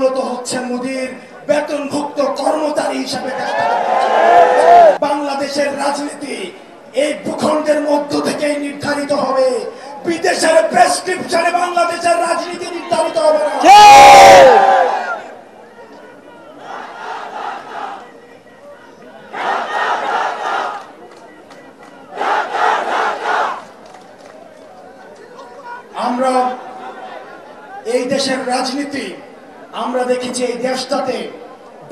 মূলত হচ্ছে মোদির বেতনভুক্ত কর্মচারী হিসেবে বাংলাদেশের রাজনীতি এই ভূখণ্ডের মধ্য থেকেই নির্ধারিত হবে। বিদেশের প্রেসক্রিপশনে বাংলাদেশের রাজনীতি নির্ধারিত হবে না। আমরা এই দেশের রাজনীতি আমরা দেখেছি, এই দেশটাতে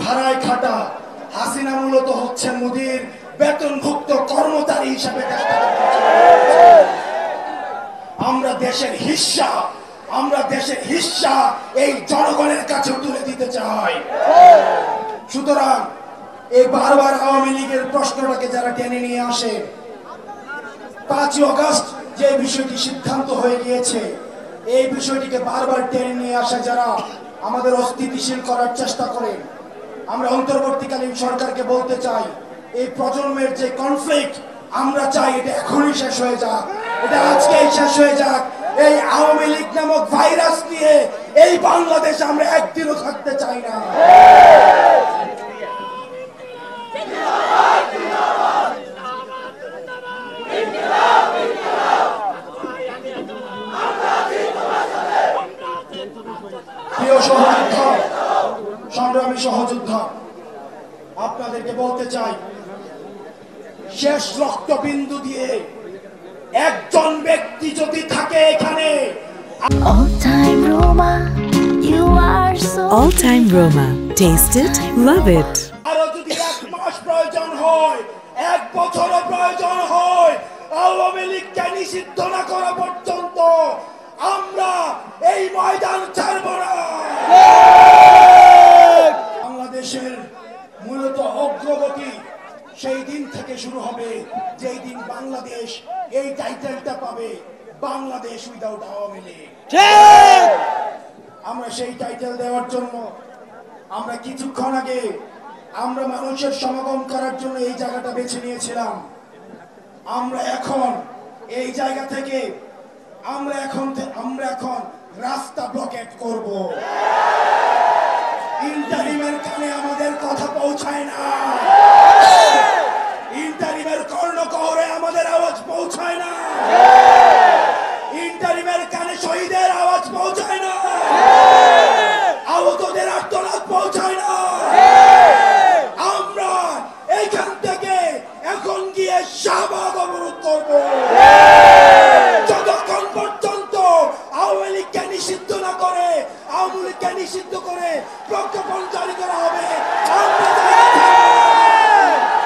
ভাড়ায় খাটা হাসিনা মূলত হচ্ছে মোদির বেতনভুক্ত কর্মচারী হিসাবে আমরা দেশের হিস্সা এই জনগণের কাছে তুলে দিতে চাই। সুতরাং এই বারবার আওয়ামী লীগের প্রশ্নটাকে যারা টেনে নিয়ে আসে, 5 আগস্ট যে বিষয়টি সিদ্ধান্ত হয়ে গিয়েছে, এই বিষয়টিকে বারবার টেনে নিয়ে আসে যারা আমাদের অস্থিতিশীল করার চেষ্টা করেন, আমরা অন্তর্বর্তীকালীন সরকারকে বলতে চাই, এই প্রজন্মের যে কনফ্লিক্ট আমরা চাই এটা এখনই শেষ হয়ে যাক, এটা আজকেই শেষ হয়ে যাক। এই আওয়ামী লীগ নামক ভাইরাস নিয়ে এই বাংলাদেশ আমরা একদিনও থাকতে চাই না। প্রিয় সহযোদ্ধা, সংগ্রামী সহযোদ্ধা, আপনাদেরকে বলতে চাই, শেষ রক্তবিন্দু দিয়ে একজন ব্যক্তি যদি থাকে এখানে, All time Roma, you are so All time Roma, taste it, love it. আরো যদি 1 মাস প্রয়োজন হয়, 1 বছরও প্রয়োজন হয়, আওয়ামী লীগকে নিষিদ্ধ না করা পর্যন্ত আমরা এই ময়দান ছাড়ব না। বাংলাদেশের মূলত অগ্রগতি সেই দিন থেকে শুরু হবে যেই দিন বাংলাদেশ এই টাইটেলটা পাবে, বাংলাদেশ উইদাউট আওয়ামী লীগ। আমরা সেই টাইটেল দেওয়ার জন্য আমরা কিছুক্ষণ আগে আমরা মানুষের সমাগম করার জন্য এই জায়গাটা বেছে নিয়েছিলাম। আমরা এখন এই জায়গা থেকে আমরা এখন রাস্তা ব্লকেট করব। ইন্টারিমের কানে আমাদের কথা পৌঁছায় না, ইন্টারিমের কর্ণকহরে আমাদের আওয়াজ পৌঁছায় না, ইন্টারিমের কানে শহীদের আওয়াজ পৌঁছায় না, আহতদের আর্তনাদ পৌঁছায় না। আমরা এইখান থেকে এখন গিয়ে শাহবাগ অবরোধ করব। যতক্ষণ পর্যন্ত আওয়ামী লীগকে নিষিদ্ধ না করে, আওয়ামী লীগকে নিষিদ্ধ করে প্রজ্ঞাপন জারি করা